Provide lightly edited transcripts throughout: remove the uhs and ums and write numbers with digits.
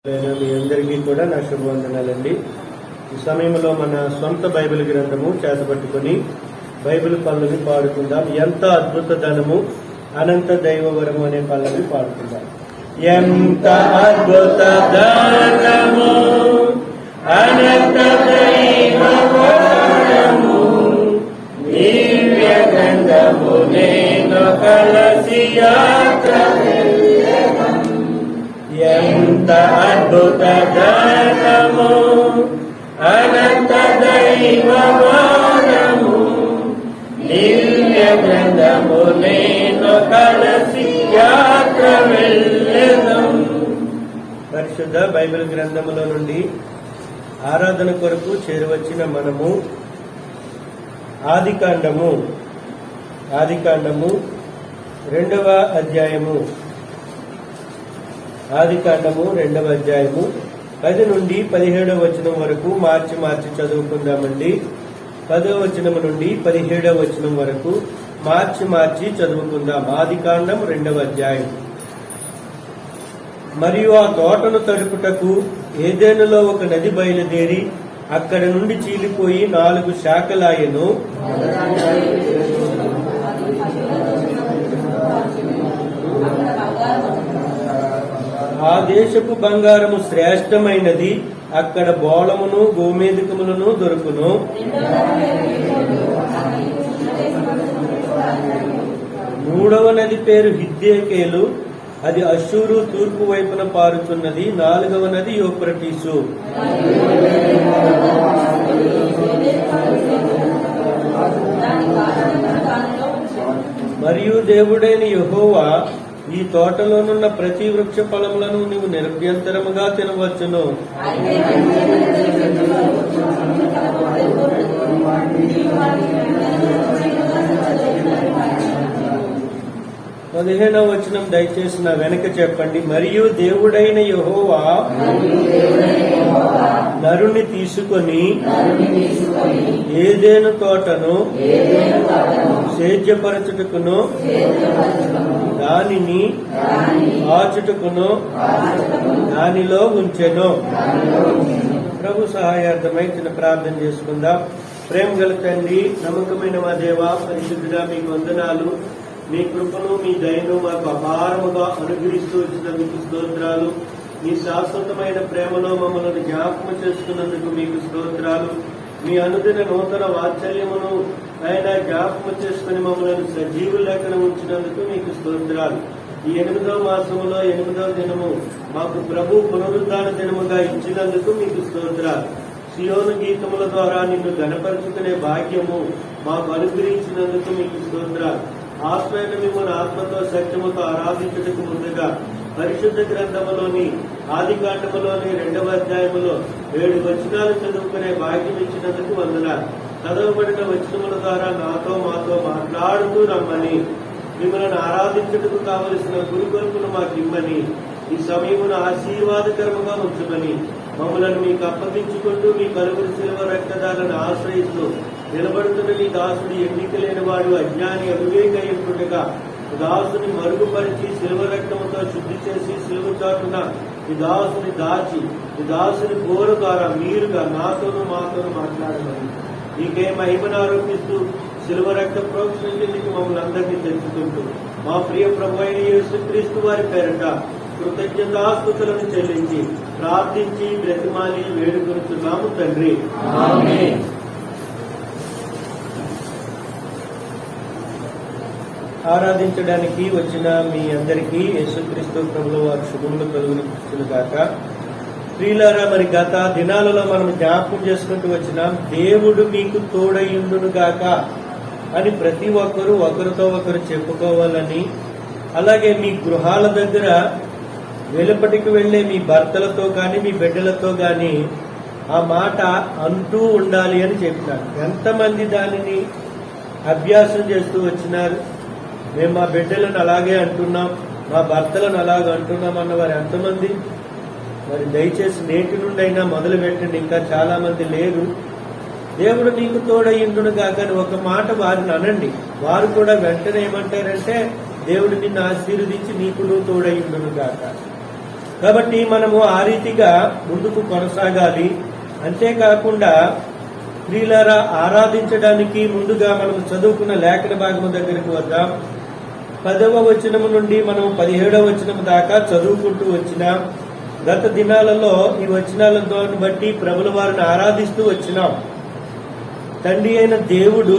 మీ అందరికీ కూడా నా శుభవందనాలండి. ఈ సమయంలో మన సొంత బైబిల్ గ్రంథము చేతపట్టుకుని బైబిల్ పల్లవి పాడుకుందాం. ఎంత అద్భుత ధనము అనంత దైవవరము అనే పల్లవి పాడుకుందాం. ఎంత అద్భుత ధనము అనంత దైవవరము దివ్య గ్రంథము నేను కలసి యాత్ర ఎంత అద్భుత ధనము అనంత దైవవరము దివ్య గ్రంథము నేను కలసి యాత్ర వెళ్ళెదం. పరిశుద్ధ బైబిల్ గ్రంథములో నుండి ఆరాధన కొరకు చేరువచ్చిన మనము ఆదికాండము 2వ అధ్యాయము ఆదికాండము 2వ అధ్యాయము 10 నుండి 17వ వచనం వరకు మార్చి చదువుకుందామండి. 10వ వచనం నుండి 17వ వచనం వరకు మార్చి చదువుకుందాం. ఆదికాండం 2వ అధ్యాయం. మరియు ఆ తోటను తడుపుటకు ఏదెనులో ఒక నది బయలుదేరి అక్కడ నుండి చీలిపోయి 4 శాఖలాయెను. ఆ దేశపు బంగారము శ్రేష్టమైనది, అక్కడ బోళమును గోమేధికములను దొరుకును. మూడవ నది పేరు హిద్దేకేలు, అది అష్షూరు తూర్పు వైపున పారుతున్నది. 4వ నది యూఫ్రటీసు. మరియు దేవుడైన యెహోవా, ఈ తోటలోనున్న ప్రతి వృక్ష ఫలములను నీవు నిరభ్యంతరముగా తినవచ్చును. పదిహేనవ వచనం దయచేసి నా వెనక చెప్పండి. మరియు దేవుడైన యెహోవా నరుని తీసుకొని ఏదెను తోటను సేద్యపరచుటకును దానిని ఆచుటకును దానిలో ఉంచెను. ప్రభు సహాయార్థమై చిన్న ప్రార్థన చేసుకుందాం. ప్రేమ గల తండ్రి, నమ్మకమైన మా దేవా, పరిశుద్ధుడా, మీకు వందనాలు. మీ కృపను మీ దయను మాకు అపారముగా అనుగ్రహిస్తూ వచ్చినందుకు స్తోత్రాలు. మీ శాశ్వతమైన ప్రేమలో మమ్మల్ని జ్ఞాపకం చేసుకున్నందుకు మీకు స్తోత్రాలు. మీ అనుదిన నూతన వాత్సల్యమును ఆయన జ్ఞాపకం చేసుకుని మమ్మల్ని సజీవు లెక్కన ఉంచినందుకు మీకు స్తోత్రాలు. ఈ 8వ మాసములో 8వ దినము మాకు ప్రభు పునరుద్ధాన దినముగా ఇచ్చినందుకు మీకు స్తోత్రాలు. సియోను గీతముల ద్వారా నిన్ను గణపరుచుకునే భాగ్యము మాకు అనుగ్రహించినందుకు మీకు స్తోత్రాలు. ఆత్మైన మిమ్మల్ని ఆత్మతో సత్యముతో ఆరాధించుటకు ముందుగా పరిశుద్ధ గ్రంథములోని ఆదికాండములోని 2వ అధ్యాయములో 7 వచనాలు చదువుకునే భాగ్యం ఇచ్చినందుకు వందనాలు. చదవబడిన వచనముల ద్వారా నాతో మాతో మాట్లాడుతూ రమ్మని, మిమ్మల్ని ఆరాధించుటకు కావలసిన గురుకొలుపును మాకు ఇమ్మని, ఈ సమయమును ఆశీర్వాదకరముగా ఉంచమని మమ్మలను మీకు అప్పగించుకుంటూ మీ కలుగురు శిలువ రక్తదారులను ఆశ్రయిస్తూ నిలబడుతున్న నీ దాసుడు ఎన్నిక లేని వాడు అజ్ఞాని అవివేక ఎంపుటగా దాసుని మరుగుపరిచి శిలువ రక్తముతో శుద్ధి చేసి శిలువ చాటున ఈ దాసుని దాచి ఈ దాసుని బోరు ద్వారా మీరుగా నాతోనూ మాతోనూ మాట్లాడమని నీకే మహిమను ఆరోపిస్తూ శిలువ రక్త ప్రోక్షణ కిందికి మమ్మల్ని అందరినీ తెచ్చుకుంటూ మా ప్రియ ప్రభు అయిన యేసుక్రీస్తు వారి పేరట కృతజ్ఞతాస్తుతులను చెల్లించి ప్రార్థించి బ్రతిమాలి వేడుకొనుచున్నాము తండ్రి. ఆమేన్. ఆరాధించడానికి వచ్చిన మీ అందరికీ యేసుక్రీస్తు ప్రభువు వారి శుభములు కలుగును గాక. ప్రియులారా, మరి గత దినాలలో మనం జ్ఞాపకం చేసుకుంటూ వచ్చినాం, దేవుడు మీకు తోడయుండును గాక అని ప్రతి ఒక్కరూ ఒకరితో ఒకరు చెప్పుకోవాలని, అలాగే మీ గృహాల దగ్గర వెలుపటికి వెళ్లే మీ భర్తలతో కానీ మీ బిడ్డలతో కానీ ఆ మాట అంటూ ఉండాలి అని చెప్పినారు. ఎంతమంది దానిని అభ్యాసం చేస్తూ వచ్చినారు? మేము మా బిడ్డలను అలాగే అంటున్నాం, మా భర్తలను అలాగే అంటున్నాం అన్నవారు ఎంతమంది? మరి దయచేసి నేటి నుండి అయినా మొదలు పెట్టండి. ఇంకా చాలా మంది లేరు. దేవుడు నీకు తోడయ్యుండును గాక అని ఒక మాట వారిని అనండి. వారు కూడా వెంటనే ఏమంటారంటే, దేవుడు నిన్ను ఆశీర్వదించి నీకు నువ్వు తోడయ్యుండును గాక. కాబట్టి మనము ఆ రీతిగా ముందుకు కొనసాగాలి. అంతేకాకుండా ప్రియులారా, ఆరాధించడానికి ముందుగా మనం చదువుకున్న లేఖన భాగము దగ్గరకు వద్దాం. 10వ వచనము నుండి మనం 17వ వచనము దాకా చదువుకుంటూ వచ్చినాం. గత దినాలలో ఈ వచనాలతో బట్టి ప్రభుల వారిని ఆరాధిస్తూ వచ్చినాం. తండ్రి అయిన దేవుడు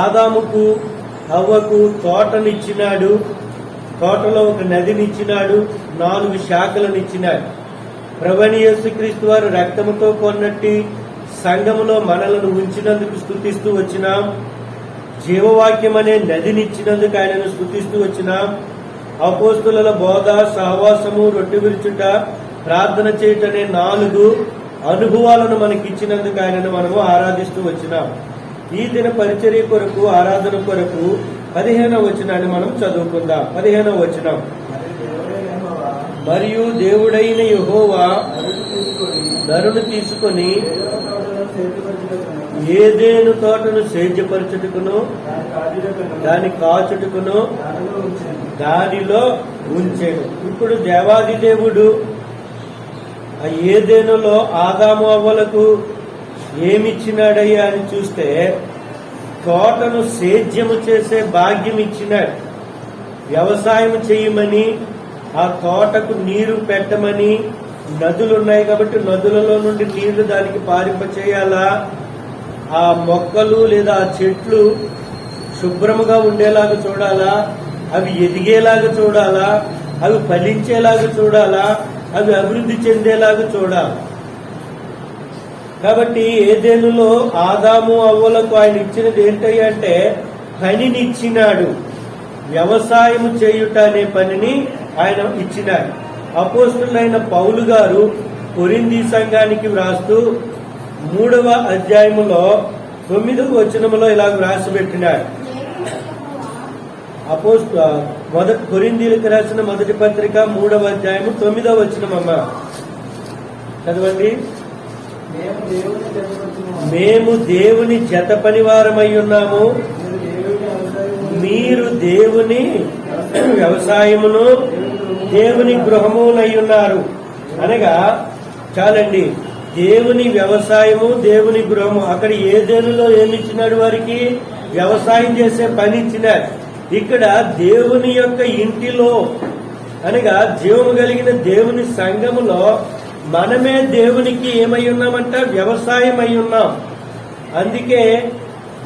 ఆదాముకు హవ్వకు తోటనిచ్చినాడు. తోటలో ఒక నదినిచ్చినాడు, 4 శాఖలనిచ్చినాడు. ప్రభువైన యేసుక్రీస్తు వారు రక్తముతో కొన్నట్టి సంఘములో మనలను ఉంచినందుకు స్తుతిస్తూ వచ్చినాం. జీవవాక్యం అనే నదినిచ్చినందుకు ఆయనను స్తుతిస్తూ వచ్చినాం. అపోస్తుల బోధ, సహవాసము, రొట్టె విరుచుట, ప్రార్థన చేయుట అనే 4 అనుభవాలను మనకిచ్చినందుకు ఆయనను మనము ఆరాధిస్తూ వచ్చినాం. ఈ దిన పరిచర్య కొరకు, ఆరాధన కొరకు 15వ వచనాన్ని మనం చదువుకుందాం. 15వ వచనం. మరియు దేవుడైన యెహోవా నరుని తీసుకొని ఏదేను తోటను సేద్యపరచుటకును దాని కాచుటకును దానిలో ఉంచెను. ఇప్పుడు దేవాది దేవుడు ఆ ఏదేనులో ఆదాము అవ్వలకు ఏమిచ్చినాడయ్యా అని చూస్తే తోటను సేద్యము చేసే భాగ్యం ఇచ్చినాడు. వ్యవసాయం చేయమని, ఆ తోటకు నీరు పెట్టమని, నదులున్నాయి కాబట్టి నదులలో నుండి నీళ్లు దానికి పారింప చేయాలా, ఆ మొక్కలు లేదా ఆ చెట్లు శుభ్రముగా ఉండేలాగా చూడాలా, అవి ఎదిగేలాగా చూడాలా, అవి ఫలించేలాగా చూడాలా, అవి అభివృద్ధి చెందేలాగా చూడాలి. కాబట్టి ఏదేనులో ఆదాము అవ్వలకు ఆయన ఇచ్చినది ఏంటంటే పనినిచ్చినాడు. వ్యవసాయం చేయుట అనే పనిని ఆయన ఇచ్చినాడు. అపోస్తులైన పౌలు గారు కొరింథీ సంఘానికి వ్రాస్తూ 3వ అధ్యాయములో 9వ వచనములో ఇలా వ్రాసి పెట్టినాడు. కొరింథీలకు రాసిన మొదటి పత్రిక 3వ అధ్యాయము 9వ వచనం. అమ్మ చదవండి. మేము దేవుని జత పనివారమై ఉన్నాము, మీరు దేవుని వ్యవసాయమును దేవుని గృహమునై ఉన్నారు. అనగా చాలండి, దేవుని వ్యవసాయము, దేవుని గృహము. అక్కడ ఏదేనులో ఏమిచ్చినాడు? వారికి వ్యవసాయం చేసే పని ఇచ్చినాడు. ఇక్కడ దేవుని యొక్క ఇంటిలో అనగా జీవము కలిగిన దేవుని సంఘములో మనమే దేవునికి ఏమై ఉన్నామంట? వ్యవసాయం అయి ఉన్నాం. అందుకే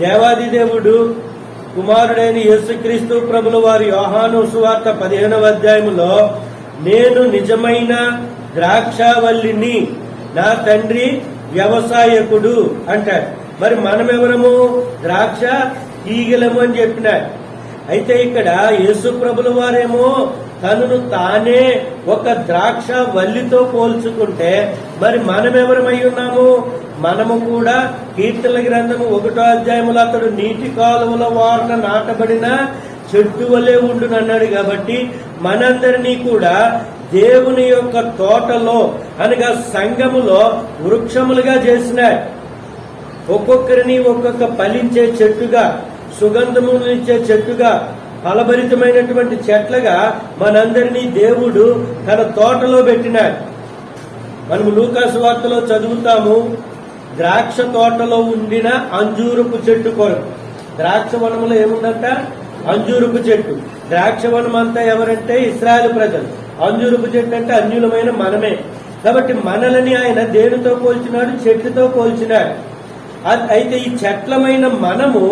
దేవాది దేవుడు కుమారుడైన యేసుక్రీస్తు ప్రభుల వారి యోహాను సువార్త 15వ అధ్యాయములో నేను నిజమైన ద్రాక్షావల్లిని, నా తండ్రి వ్యవసాయకుడు అంటాడు. మరి మనమెవరము? ద్రాక్ష తీగలము అని చెప్పినాడు. అయితే ఇక్కడ యేసు ప్రభుల వారేమో తనను తానే ఒక ద్రాక్ష వల్లితో పోల్చుకుంటే, మరి మనమెవరమై ఉన్నాము? మనము కూడా కీర్తనల గ్రంథము 1వ అధ్యాయములో అతడు నీటి కాలువల వారన నాటబడిన చెట్టు వలె ఉండునన్నాడు. కాబట్టి మనందరినీ కూడా దేవుని యొక్క తోటలో అనగా సంఘములో వృక్షములుగా చేసినాడు. ఒక్కొక్కరిని ఒక్కొక్క ఫలించే చెట్టుగా, సుగంధమునిచ్చే చెట్టుగా, ఫలభరితమైనటువంటి చెట్లుగా మనందరినీ దేవుడు తన తోటలో పెట్టినాడు. మనము లూకాసు వార్తలో చదువుతాము, ద్రాక్ష తోటలో ఉండిన అంజూరపు చెట్టు కొరకు. ద్రాక్ష వనములో ఏముందంట? అంజూరపు చెట్టు. ద్రాక్ష వనం అంతా ఎవరంటే ఇశ్రాయేలు ప్రజలు. అంజూరపు చెట్టు అంటే అన్యులమైన మనమే. కాబట్టి మనలని ఆయన దేనితో పోల్చినాడు? చెట్టుతో పోల్చినాడు. అయితే ఈ చెట్లమైన మనము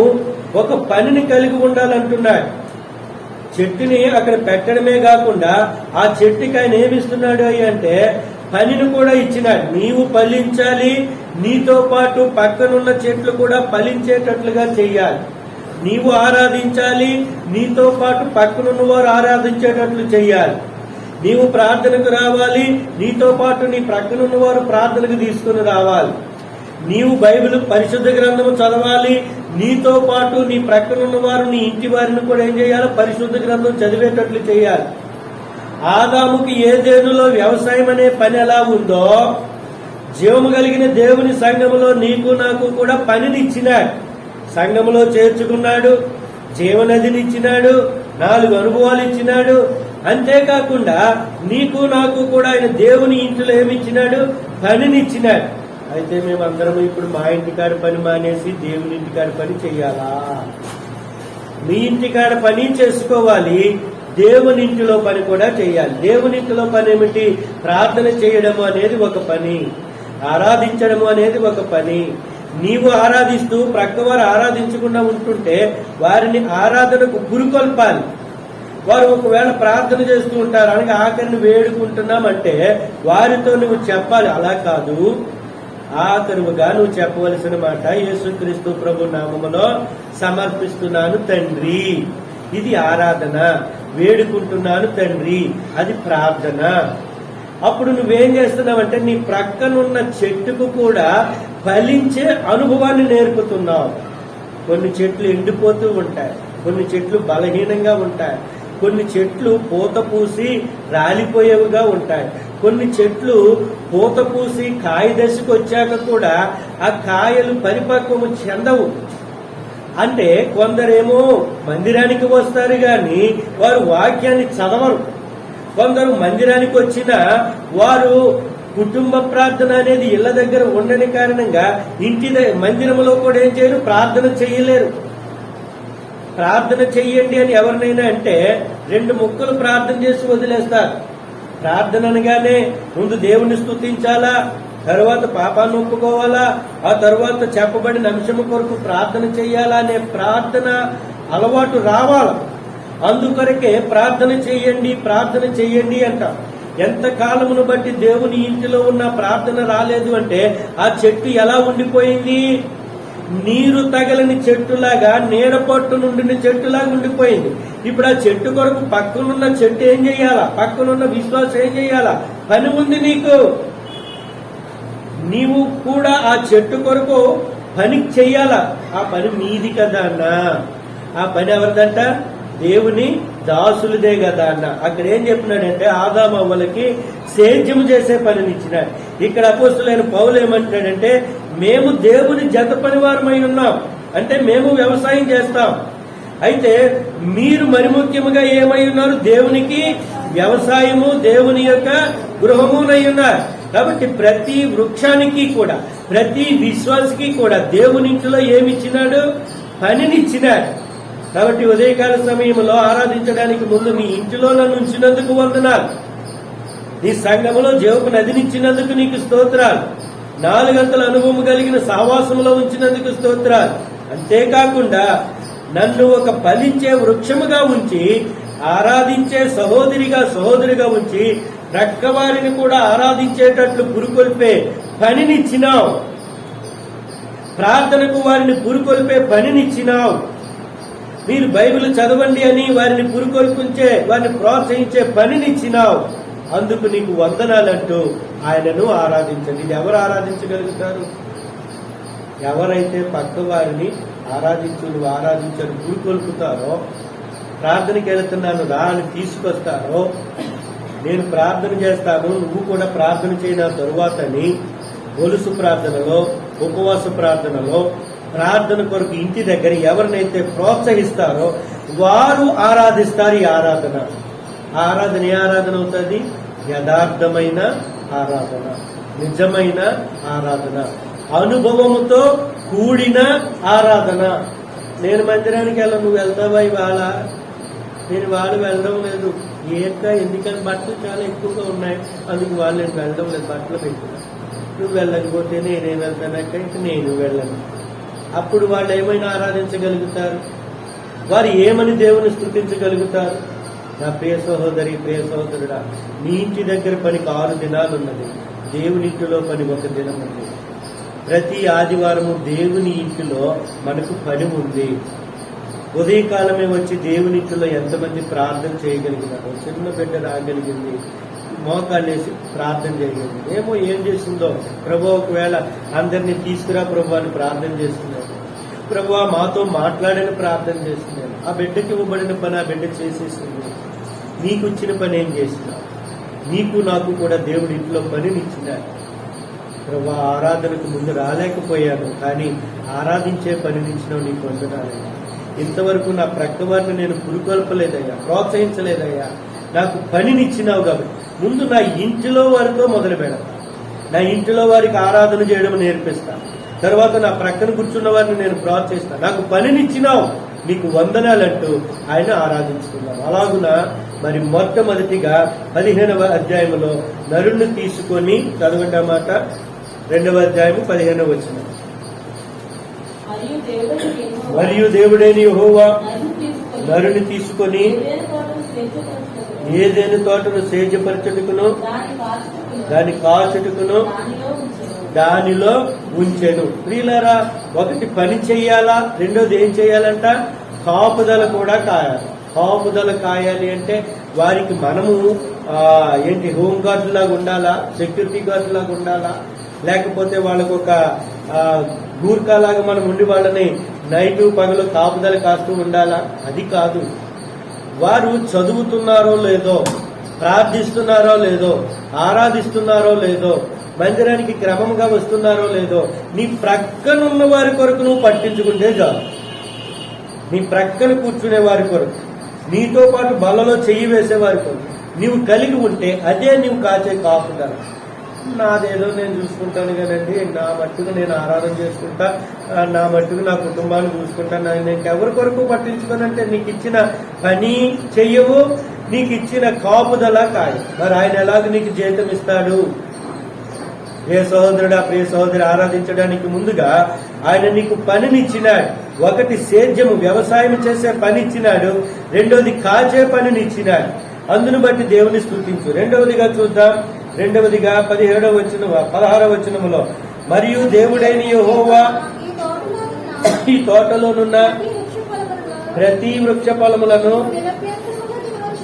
ఒక పనిని కలిగి ఉండాలంటున్నాడు. చెట్టుని అక్కడ పెట్టడమే కాకుండా ఆ చెట్టుకి ఆయన ఏమిస్తున్నాడు అంటే పనిని కూడా ఇచ్చినాడు. నీవు ఫలించాలి, నీతో పాటు పక్కనున్న చెట్లు కూడా ఫలించేటట్లుగా చెయ్యాలి. నీవు ఆరాధించాలి, నీతో పాటు పక్కనున్న వారు ఆరాధించేటట్లు చెయ్యాలి. నీవు ప్రార్థనకు రావాలి, నీతో పాటు నీ ప్రక్కనున్న వారు ప్రార్థనకు తీసుకుని రావాలి. నీవు బైబిల్ పరిశుద్ధ గ్రంథము చదవాలి, నీతో పాటు నీ ప్రక్కనున్న వారు, నీ ఇంటి వారిని కూడా ఏం చేయాలి? పరిశుద్ధ గ్రంథం చదివేటట్లు చేయాలి. ఆదాముకి ఏదేనులో వ్యవసాయం అనే పని ఎలా ఉందో, జీవము కలిగిన దేవుని సంఘములో నీకు నాకు కూడా పనిని ఇచ్చినాడు. సంఘములో చేర్చుకున్నాడు, జీవనదిని ఇచ్చినాడు, 4 అనుభవాలు ఇచ్చినాడు. అంతేకాకుండా నీకు నాకు కూడా ఆయన దేవుని ఇంట్లో ఏమిచ్చినాడు? పనినిచ్చినాడు. అయితే మేమందరం ఇప్పుడు మా ఇంటికాడ పని మానేసి దేవుని ఇంటికాడ పని చెయ్యాలా? మీ ఇంటికాడ పని చేసుకోవాలి, దేవుని ఇంటిలో పని కూడా చేయాలి. దేవుని ఇంటిలో పని ఏమిటి? ప్రార్థన చేయడము అనేది ఒక పని, ఆరాధించడము అనేది ఒక పని. నీవు ఆరాధిస్తూ ప్రక్కవారు ఆరాధించకుండా ఉంటుంటే వారిని ఆరాధనకు పురుకొల్పాలి. వారు ఒకవేళ ప్రార్థన చేస్తూ ఉంటారు, అనగా ఆఖరిని వేడుకుంటున్నామంటే వారితో నువ్వు చెప్పాలి. అలా కాదు, ఆఖరుగా నువ్వు చెప్పవలసిన మాట, యేసుక్రీస్తు ప్రభు నామములో సమర్పిస్తున్నాను తండ్రి, ఇది ఆరాధన. వేడుకుంటున్నాను తండ్రి, అది ప్రార్థన. అప్పుడు నువ్వేం చేస్తున్నావంటే నీ ప్రక్కనున్న చెట్టుకు కూడా ఫలించే అనుభవాన్ని నేర్పుతున్నావు. కొన్ని చెట్లు ఎండిపోతూ ఉంటాయి, కొన్ని చెట్లు బలహీనంగా ఉంటాయి, కొన్ని చెట్లు పూత పూసి రాలిపోయేవిగా ఉంటాయి, కొన్ని చెట్లు పూత పూసి కాయ దశకు వచ్చాక కూడా ఆ కాయలు పరిపక్వము చెందవు. అంటే కొందరేమో మందిరానికి వస్తారు గాని వారు వాక్యాన్ని చదవరు. కొందరు మందిరానికి వచ్చిన వారు కుటుంబ ప్రార్థన అనేది ఇళ్ల దగ్గర ఉండని కారణంగా మందిరంలో కూడా ఏం చేయరు? ప్రార్థన చేయలేరు. ప్రార్థన చెయ్యండి అని ఎవరినైనా అంటే 2 ముక్కలు ప్రార్థన చేసి వదిలేస్తారు. ప్రార్థన అనగానే ముందు దేవుణ్ణి స్తుతించాలా, తర్వాత పాపాన్ని ఒప్పుకోవాలా, ఆ తర్వాత చెప్పబడిన అంశము కొరకు ప్రార్థన చెయ్యాలా అనే ప్రార్థన అలవాటు రావాలి. అందుకొరకే ప్రార్థన చెయ్యండి అంట. ఎంత కాలమును బట్టి దేవుని ఇంటిలో ఉన్న ప్రార్థన రాలేదు అంటే ఆ చెట్టు ఎలా ఉండిపోయింది? నీరు తగలని చెట్టులాగా, నీడ పట్టు నుండిన చెట్టులాగా ఉండిపోయింది. ఇప్పుడు ఆ చెట్టు కొరకు పక్కనున్న చెట్టు ఏం చెయ్యాలా? పక్కనున్న విశ్వాసం ఏం చెయ్యాలా? పని ఉంది నీకు. నీవు కూడా ఆ చెట్టు కొరకు పని చెయ్యాలా. ఆ పని మీది కదా అన్న. ఆ పని ఎవరిదంట? దేవుని దాసులదే కదా అన్న. అక్కడ ఏం చెప్పినాడంటే ఆదాము అవ్వలకి సేద్యము చేసే పనినిచ్చినాడు. ఇక్కడ అపోస్తులైన పౌలు ఏమంటున్నాడంటే మేము దేవుని జత పనివారమై ఉన్నాం, అంటే మేము వ్యవసాయం చేస్తాం. అయితే మీరు మరి ముఖ్యముగా ఏమై ఉన్నారు? దేవునికి వ్యవసాయము, దేవుని యొక్క గృహమునై ఉన్నారు. కాబట్టి ప్రతి వృక్షానికి కూడా, ప్రతి విశ్వాసకి కూడా దేవుని ఇంటిలో ఏమిచ్చినాడు? పనినిచ్చినాడు. కాబట్టి ఉదయకాల సమయంలో ఆరాధించడానికి ముందు నీ ఇంటిలో నన్ను ఉంచినందుకు వందనాలు, నీ సంఘములో జీవపు నదినిచ్చినందుకు నీకు స్తోత్రాలు, 4 గంటల అనుభవం కలిగిన సహవాసంలో ఉంచినందుకు స్తోత్రాలు. అంతేకాకుండా నన్ను ఒక ఫలించే వృక్షముగా ఉంచి ఆరాధించే సహోదరిగా ఉంచి ప్రక్కవారిని కూడా ఆరాధించేటట్లు పురుకొల్పే పనినిచ్చినావు. ప్రార్థనకు వారిని పురుకొల్పే పనినిచ్చినావు. మీరు బైబిల్ చదవండి అని వారిని పురుకొల్పించే, వారిని ప్రోత్సహించే పనినిచ్చినావు. అందుకు నీకు వందనాలంటూ ఆయనను ఆరాధించండి. ఇది ఎవరు ఆరాధించగలుగుతారు? ఎవరైతే పక్క వారిని నువ్వు ఆరాధించని పురుకొల్పుతారో, ప్రార్థనకి వెళుతున్నాను రా అని తీసుకొస్తారో, నేను ప్రార్థన చేస్తాను నువ్వు కూడా ప్రార్థన చేయన తరువాతని గొలుసు ప్రార్థనలో, ఉపవాస ప్రార్థనలో, ప్రార్థన కొరకు ఇంటి దగ్గర ఎవరినైతే ప్రోత్సహిస్తారో వారు ఆరాధిస్తారు. ఈ ఆరాధన ఏ ఆరాధన అవుతుంది? యథార్థమైన ఆరాధన, నిజమైన ఆరాధన, అనుభవముతో కూడిన ఆరాధన. నేను మందిరానికి వెళ్ళను, నువ్వు వెళ్తావా ఇవాళ? నేను వాళ్ళు వెళ్ళడం లేదు. ఎందుకని బట్టలు చాలా ఎక్కువగా ఉన్నాయి, అందుకు వాళ్ళు నేను వెళ్ళడం లేదు, బట్టలు పెట్టుకున్నా. నువ్వు వెళ్ళకపోతే నేనేం వెళ్తానక్క, ఇంక నేను వెళ్ళను. అప్పుడు వాళ్ళు ఏమైనా ఆరాధించగలుగుతారు? వారు ఏమని దేవుని స్తుతించగలుగుతారు? నా ప్రియ సహోదరి, ప్రియ సహోదరుడా, నీ ఇంటి దగ్గర పనికి 6 దినాలు ఉన్నది, దేవుని ఇంటిలో పని 1 దినం ఉంది. ప్రతి ఆదివారము దేవుని ఇంటిలో మనకు పని ఉంది. ఉదయకాలమే వచ్చి దేవుని ఇంటిలో ఎంతమంది ప్రార్థన చేయగలిగినారు? చిన్న బిడ్డ రాగలిగింది, మోకాళ్ళేసి ప్రార్థన చేయగలిగింది. ఏమో ఏం చేసిందో, ప్రభు ఒకవేళ అందరినీ తీసుకురా ప్రభు అని ప్రార్థన చేస్తున్నాడు. ప్రభు మాతో మాట్లాడని ప్రార్థన చేస్తున్నాడు. ఆ బిడ్డకి ఇవ్వబడిన పని ఆ బిడ్డ చేసేసింది. నీకు ఇచ్చిన పని ఏం చేసినావు? నీకు నాకు కూడా దేవుడి ఇంట్లో పనినిచ్చినాడు. ప్రభు ఆరాధనకు ముందు రాలేకపోయాను, కానీ ఆరాధించే పనినిచ్చినావు, నీకు వందనాలయ్యా. ఇంతవరకు నా ప్రక్క వారిని నేను పురుకొల్పలేదయ్యా, ప్రోత్సహించలేదయ్యా. నాకు పనినిచ్చినావు కాబట్టి ముందు నా ఇంటిలో వారితో మొదలు పెడతా. నా ఇంటిలో వారికి ఆరాధన చేయడం నేర్పిస్తా. తర్వాత నా ప్రక్కన కూర్చున్న వారిని నేను ప్రోత్సహిస్తా. నాకు పనినిచ్చినావు, నీకు వందనాలంటూ ఆయన ఆరాధించుకున్నాను. అలాగున మరి మొట్టమొదటిగా 15వ అధ్యాయంలో నరుణ్ణి తీసుకొని చదవండి మాట. 2వ అధ్యాయం 15వ వచనం. మరియు దేవుడైన యెహోవా నరుని తీసుకొని ఏదైనా తోటను సేద్యపరచుటకును దాని కాచుటకును దానిలో ఉంచెను. ప్రియులారా, ఒకటి పని చెయ్యాలా, రెండోది ఏం చెయ్యాలంట? కాపుదల కూడా కాయాలి. కాపుదల కాయాలి అంటే వారికి మనము హోమ్ గార్డు లాగా ఉండాలా, సెక్యూరిటీ గార్డు లాగా ఉండాలా, లేకపోతే వాళ్ళకు ఒక గూర్ఖా లాగా మనం ఉండి వాళ్ళని నైటు పగలు కాపుదల కాస్తూ ఉండాలా? అది కాదు. వారు చదువుతున్నారో లేదో, ప్రార్థిస్తున్నారో లేదో, ఆరాధిస్తున్నారో లేదో, మందిరానికి క్రమంగా వస్తున్నారో లేదో, నీ ప్రక్కనున్న వారి కొరకు నువ్వు పట్టించుకుంటే చాలు. నీ ప్రక్కన కూర్చునే వారి కొరకు, నీతో పాటు బలలో చెయ్యి వేసే వారి కొరకు నీవు కలిగి ఉంటే అదే నీవు కాచే కాపుదల. నాదేదో నేను చూసుకుంటాను కదండి, నా మట్టుకు నేను ఆరాధన చేసుకుంటా, నా మట్టుకు నా కుటుంబాన్ని చూసుకుంటాను, నేను ఎవరి కొరకు పట్టించుకోనంటే నీకు ఇచ్చిన పని చెయ్యవు, నీకు ఇచ్చిన కాపుదల కాదు. మరి ఆయన ఎలాగ నీకు జీతం ఇస్తాడు? ప్రియ సహోదరుడా, ప్రియ సహోదరి, ఆరాధించడానికి ముందుగా ఆయన నీకు పనినిచ్చినాడు. ఒకటి సేద్యము, వ్యవసాయం చేసే పని ఇచ్చినాడు. రెండోది కాచే పనిని ఇచ్చినాడు. అందును బట్టి దేవుని స్తుతించు. రెండవదిగా చూద్దాం. రెండవదిగా 16వ వచనములో, మరియు దేవుడైన యెహోవా ఈ తోటలోనున్న ప్రతి వృక్ష ఫలములను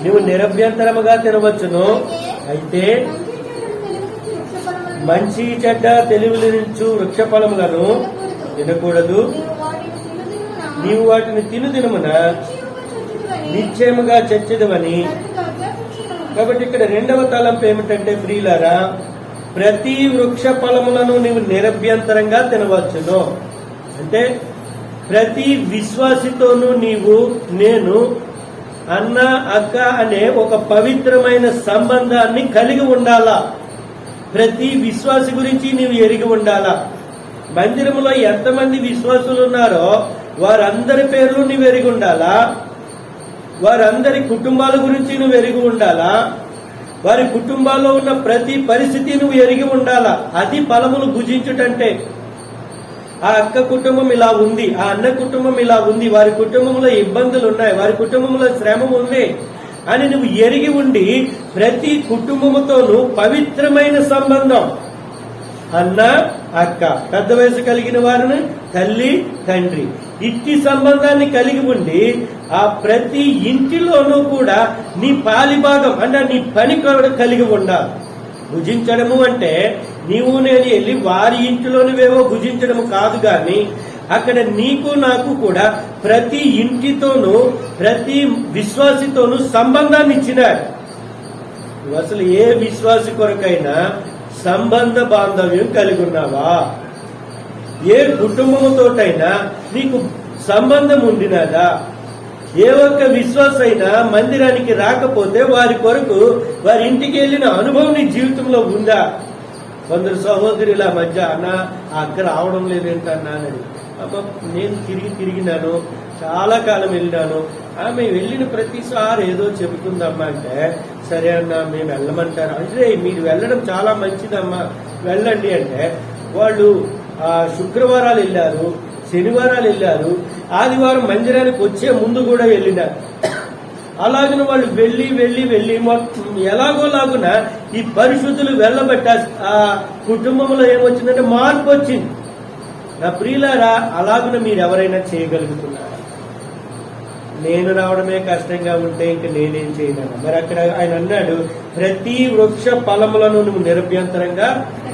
నువ్వు నిరభ్యంతరముగా తినవచ్చును. అయితే మంచి చెడ్డ తెలివినిచ్చు వృక్ష ఫలములను తినకూడదు. నీవు వాటిని తినుదినమున నిశ్చయముగా చచ్చదవని. కాబట్టి ఇక్కడ రెండవ తలంపు ఏమిటంటే, ప్రియులారా, ప్రతి వృక్ష ఫలములను నీవు నిరభ్యంతరంగా తినవచ్చును. అంటే ప్రతి విశ్వాసితోనూ నీవు, నేను, అన్న, అక్క అనే ఒక పవిత్రమైన సంబంధాన్ని కలిగి ఉండాలా. ప్రతి విశ్వాసి గురించి నీవు ఎరిగి ఉండాలా. మందిరంలో ఎంతమంది విశ్వాసులు ఉన్నారో వారందరి పేర్లు నువ్వు ఎరిగి ఉండాలా. వారందరి కుటుంబాల గురించి నువ్వు ఎరిగి ఉండాలా. వారి కుటుంబాల్లో ఉన్న ప్రతి పరిస్థితి నువ్వు ఎరిగి ఉండాలా. అది ఫలములు భుజించుటంటే. ఆ అక్క కుటుంబం ఇలా ఉంది, ఆ అన్న కుటుంబం ఇలా ఉంది, వారి కుటుంబంలో ఇబ్బందులు ఉన్నాయి, వారి కుటుంబంలో శ్రమ ఉంది అని నువ్వు ఎరిగి ఉండి ప్రతి కుటుంబముతోనూ పవిత్రమైన సంబంధం, అన్న, అక్క, పెద్ద వయసు కలిగిన వారిని తల్లి, తండ్రి, ఇట్టి సంబంధాన్ని కలిగి ఉండి ఆ ప్రతి ఇంటిలోనూ కూడా నీ పాలిభాగం అంటే నీ పని కలిగి ఉండాలి. భుజించడము అంటే నీవు నేను వెళ్ళి వారి ఇంటిలోనివేవో భుజించడము కాదు, గాని అక్కడ నీకు నాకు కూడా ప్రతి ఇంటితోనూ ప్రతి విశ్వాసితోనూ సంబంధాన్ని ఇచ్చినాడు. అసలు ఏ విశ్వాసి కొరకైనా సంబంధ బాంధవ్యం కలిగి ఉన్నావా? ఏ కుటుంబముతోటైనా నీకు సంబంధం ఉండినదా? ఏ ఒక్క విశ్వాసైనా మందిరానికి రాకపోతే వారి కొరకు వారి ఇంటికి వెళ్ళిన అనుభవం నీ జీవితంలో ఉందా? కొందరు సహోదరుల మధ్య, అన్న ఆ అక్క రావడం లేదేంటన్నా అని. అమ్మ, నేను తిరిగినాను, చాలా కాలం వెళ్ళినాను, ఆమె వెళ్ళిన ప్రతిసారి ఏదో చెబుతుందమ్మా అంటే, సరే అన్న మేము వెళ్ళమంటారు. అంటే మీరు వెళ్ళడం చాలా మంచిదమ్మా, వెళ్ళండి అంటే వాళ్ళు శుక్రవారాలు వెళ్ళారు, శనివారాలు వెళ్ళారు, ఆదివారం మందిరానికి వచ్చే ముందు కూడా వెళ్ళినారు. అలాగిన వాళ్ళు వెళ్ళి వెళ్ళి వెళ్ళి ఎలాగోలాగున ఈ పరిశుద్ధులు వెళ్ళబట్ట ఆ కుటుంబంలో ఏమొచ్చిందంటే మార్పు వచ్చింది. నా ప్రియులారా, అలాగున మీరు ఎవరైనా చేయగలుగుతున్నారా? నేను రావడమే కష్టంగా ఉంటే ఇంక నేనేం చేయగలను? మరి అక్కడ ఆయన అన్నాడు, ప్రతి వృక్ష ఫలములను నువ్వు నిరభ్యంతరంగా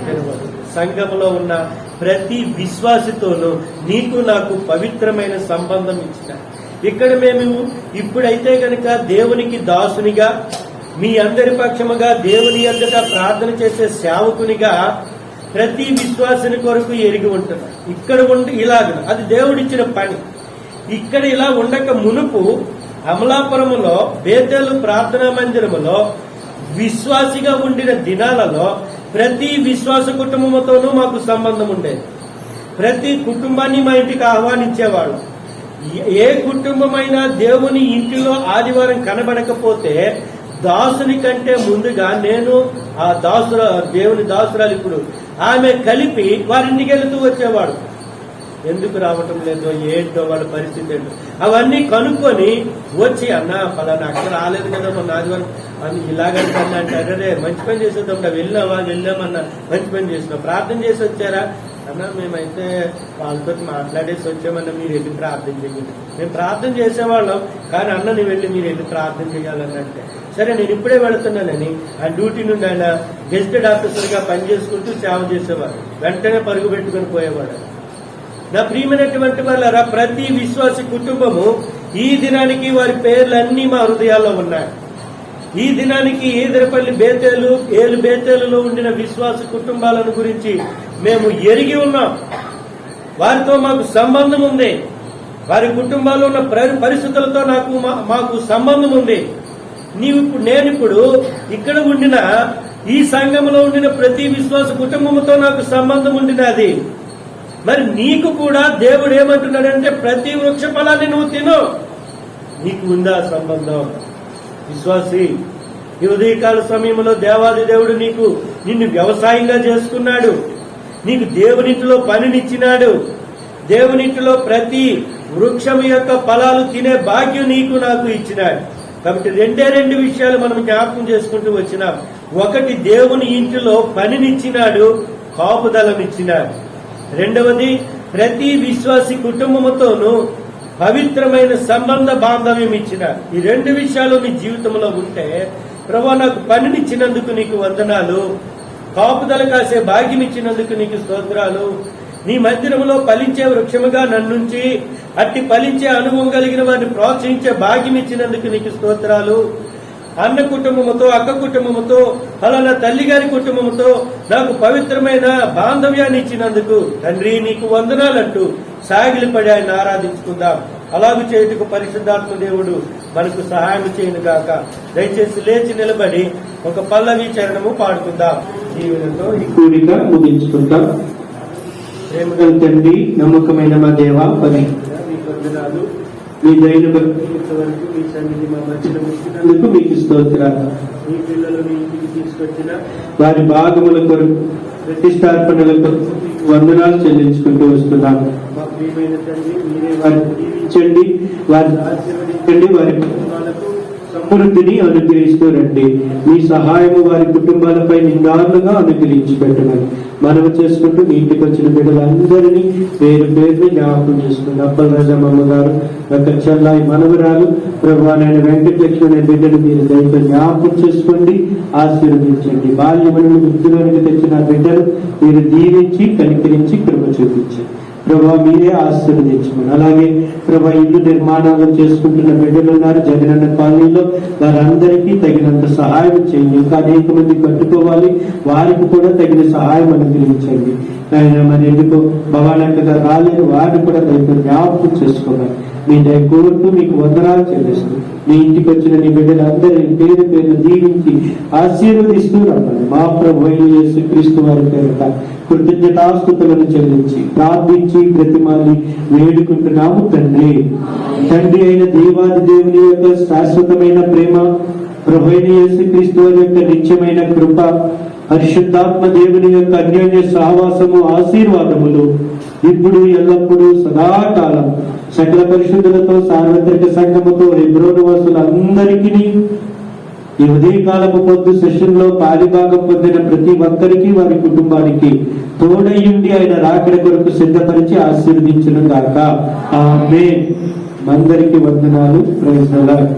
తినవచ్చు. సంఘములో ఉన్న ప్రతి విశ్వాసితోనూ నీకు నాకు పవిత్రమైన సంబంధం ఇచ్చిన. ఇక్కడ మేము ఇప్పుడైతే కనుక దేవునికి దాసునిగా, మీ అందరి పక్షముగా దేవుని ఎదుట ప్రార్థన చేసే సేవకునిగా ప్రతి విశ్వాసుని కొరకు ఎరిగి ఉంటున్నాం. ఇక్కడ ఉండి ఇలాగ అది దేవుడిచ్చిన పని. ఇక్కడ ఇలా ఉండక మునుపు అమలాపురములో బేతేలు ప్రార్థనా మందిరములో విశ్వాసిగా ఉండిన దినాలలో ప్రతి విశ్వాస కుటుంబముతోనూ మాకు సంబంధం ఉండేది. ప్రతి కుటుంబాన్ని మా ఇంటికి ఆహ్వానించేవాడు. ఏ కుటుంబమైనా దేవుని ఇంటిలో ఆదివారం కనబడకపోతే దాసుని కంటే ముందుగా నేను ఆ దేవుని దాసురాలు ఇప్పుడు ఆమె కలిపి వారింటికి వెళుతూ వచ్చేవాడు. ఎందుకు రావటం లేదో ఏంటో వాళ్ళ పరిస్థితి ఏంటో అవన్నీ కనుక్కొని వచ్చి అన్న ఫలానా అక్కడ రాలేదు కదా మొన్న ఆదివారం అని ఇలాగంటే అరే మంచి పని చేసేద్దాం, వెళ్ళామన్నా మంచి పని చేసినాం, ప్రార్థన చేసి వచ్చారా అన్న మేమైతే వాళ్ళతో మాట్లాడేసి వచ్చామన్నా, మీరు వెళ్ళి ప్రార్థన చేయండి. మేము ప్రార్థన చేసేవాళ్ళం, కానీ అన్న నువ్వు వెళ్ళి మీరు వెళ్ళి ప్రార్థన చేయాలన్నంటే సరే నేను ఇప్పుడే వెళుతున్నానని ఆ డ్యూటీ నుండి ఆయన గెజిటెడ్ ఆఫీసర్గా పనిచేసుకుంటూ సేవ చేసేవాడు. వెంటనే పరుగు పెట్టుకుని పోయేవాడు. నా ప్రియమైనటువంటి వాళ్ళరా, ప్రతి విశ్వాసి కుటుంబము ఈ దినానికి వారి పేర్లన్నీ మా హృదయాల్లో ఉన్నాయి. ఈ దినానికి ఈదరపల్లి బేతేలులో ఉండిన విశ్వాస కుటుంబాలను గురించి మేము ఎరిగి ఉన్నాం. వారితో మాకు సంబంధం ఉంది. వారి కుటుంబాల్లో ఉన్న పరిస్థితులతో మాకు సంబంధం ఉంది. నేనిప్పుడు ఇక్కడ ఉండిన ఈ సంఘంలో ఉండిన ప్రతి విశ్వాస కుటుంబంతో నాకు సంబంధం ఉండినది. మరి నీకు కూడా దేవుడు ఏమంటున్నాడంటే ప్రతి వృక్ష ఫలాన్ని నువ్వు తిను. నీకు ఉందా సంబంధం? విశ్వాసి, ఈ ఉదయకాల సమయంలో దేవాది దేవుడు నిన్ను వ్యవసాయంగా చేసుకున్నాడు. నీకు దేవునింటిలో పనినిచ్చినాడు. దేవునింటిలో ప్రతి వృక్షం యొక్క ఫలాలు తినే భాగ్యం నీకు నాకు ఇచ్చినాడు. కాబట్టి రెండు విషయాలు మనం జ్ఞాపకం చేసుకుంటూ వచ్చినాం. ఒకటి, దేవుని ఇంటిలో పనినిచ్చినాడు, కాపుదలనిచ్చినాడు. రెండవది, ప్రతి విశ్వాసి కుటుంబముతోనూ పవిత్రమైన సంబంధ బాంధవ్యం ఇచ్చినాడు. ఈ రెండు విషయాలు నీ జీవితంలో ఉంటే, ప్రభువా నాకు పనినిచ్చినందుకు నీకు వందనాలు, కాపుదల కాసే భాగ్యం ఇచ్చినందుకు నీకు స్తోత్రాలు, నీ మందిరంలో ఫలించే వృక్షముగా నన్నుంచి అట్టి ఫలించే అనుభవం కలిగిన వారిని ప్రోత్సహించే భాగ్యం ఇచ్చినందుకు నీకు స్తోత్రాలు, అన్న కుటుంబముతో అక్క కుటుంబముతో ఫలానా తల్లిగారి కుటుంబముతో నాకు పవిత్రమైన బాంధవ్యాన్ని ఇచ్చినందుకు తండ్రి నీకు వందనాలంటూ సాగిలిపడి ఆయన ఆరాధించుకుందాం. అలాగే చేయుటకు పరిశుద్ధాత్మ దేవుడు మనకు సహాయం చేయను గాక. దయచేసి లేచి నిలబడి ఒక పల్లవి చరణము పాడుకుందాం. జీవనంతో ఈ కూడిక ముగించుకుందాం. ప్రేమగల తండ్రి, నమ్మకమైన మా దేవా, మీకు వందనాలు. మీ దైన భక్తి ఇంతవరకు మీ సన్నిధి మా మధ్యన ఉంచినందుకు మీకు స్తోత్రాలు. మీ పిల్లలను ఇంటికి తీసుకొచ్చిన వారి భాగముల కొరకు, ప్రతిష్టార్పణల కొరకు మీకు వందనాలు చెల్లించుకుంటూ వస్తున్నాము. మా ప్రియమైన తండ్రి, మీరే వారిని దీవించండి, వారిని ఆశీర్వదించండి, వారి కుటుంబాలకు సమృద్ధిని అనుగ్రహిస్తూ రండి. మీ సహాయము వారి కుటుంబాలపై నిండాలుగా అనుగ్రహించి పెట్టమని మనవి చేసుకుంటూ మీ ఇంటికి వచ్చిన బిడ్డలందరినీ పేరు పేరుని జ్ఞాపకం చేసుకుంటూ అప్పలరాజమ్మ గారు, ఒక చెల్లాయి మనవరాలు, ప్రభువానైన వెంకటలక్ష్మి బిడ్డను మీరు దయతో జ్ఞాపకం చేసుకోండి, ఆశీర్వదించండి. బాల్యములను వృద్ధిలోనికి తెచ్చిన బిడ్డలు మీరు దీవించి కనికరించి కృప చూపించండి. ప్రభా మీరే ఆశీర్వదించమని. అలాగే ప్రభా ఇల్లు నిర్మాణాలు చేసుకుంటున్న బిడ్డలు ఉన్నారు జగనన్న కాలనీలో, వారందరికీ తగినంత సహాయం చేయండి. ఇంకా అనేక మంది కట్టుకోవాలి, వారికి కూడా తగిన సహాయం అనుగ్రహించండి. ఆయన మరి ఎందుకో భవానక్కగా రాలేదు, వారిని కూడా తగిన జ్ఞాపకం చేసుకోవాలి. మీ దయ కోరుతూ మీకు వందనాలు చెల్లిస్తూ మీ ఇంటికి వచ్చిన నీ బిడ్డలందరినీ పేరు పేరు దీవించి ఆశీర్వదిస్తూ రమ్మని మా ప్రభువైన యేసుక్రీస్తు వారి పేరిట కృతజ్ఞతాస్తుతులను చెల్లించి ప్రార్థించి ప్రతిమాని వేడుకుంటున్నాము తండ్రి. తండ్రి అయిన దేవాది దేవుని యొక్క శాశ్వతమైన ప్రేమ, ప్రభువైన యేసుక్రీస్తు వారి యొక్క నిత్యమైన కృప, పరిశుద్ధాత్మ దేవుని యొక్క అన్యోన్య సహవాసము, ఆశీర్వాదములు ఇప్పుడు ఎల్లప్పుడూ సదాకాలం సకల పరిశుద్ధులతో సార్వత్రిక సంఘముతో హెబ్రోను వాసులందరికీ ఈ ఉదయకాలపు పొద్దు సెషన్ లో పాలిభాగం పొందిన ప్రతి ఒక్కరికి వారి కుటుంబానికి తోడయ్యుండి ఆయన రాకడ కొరకు సిద్ధపరిచి ఆశీర్వదించును గాక. ఆమేన్. అందరికీ వందనాలు. Praise the lord.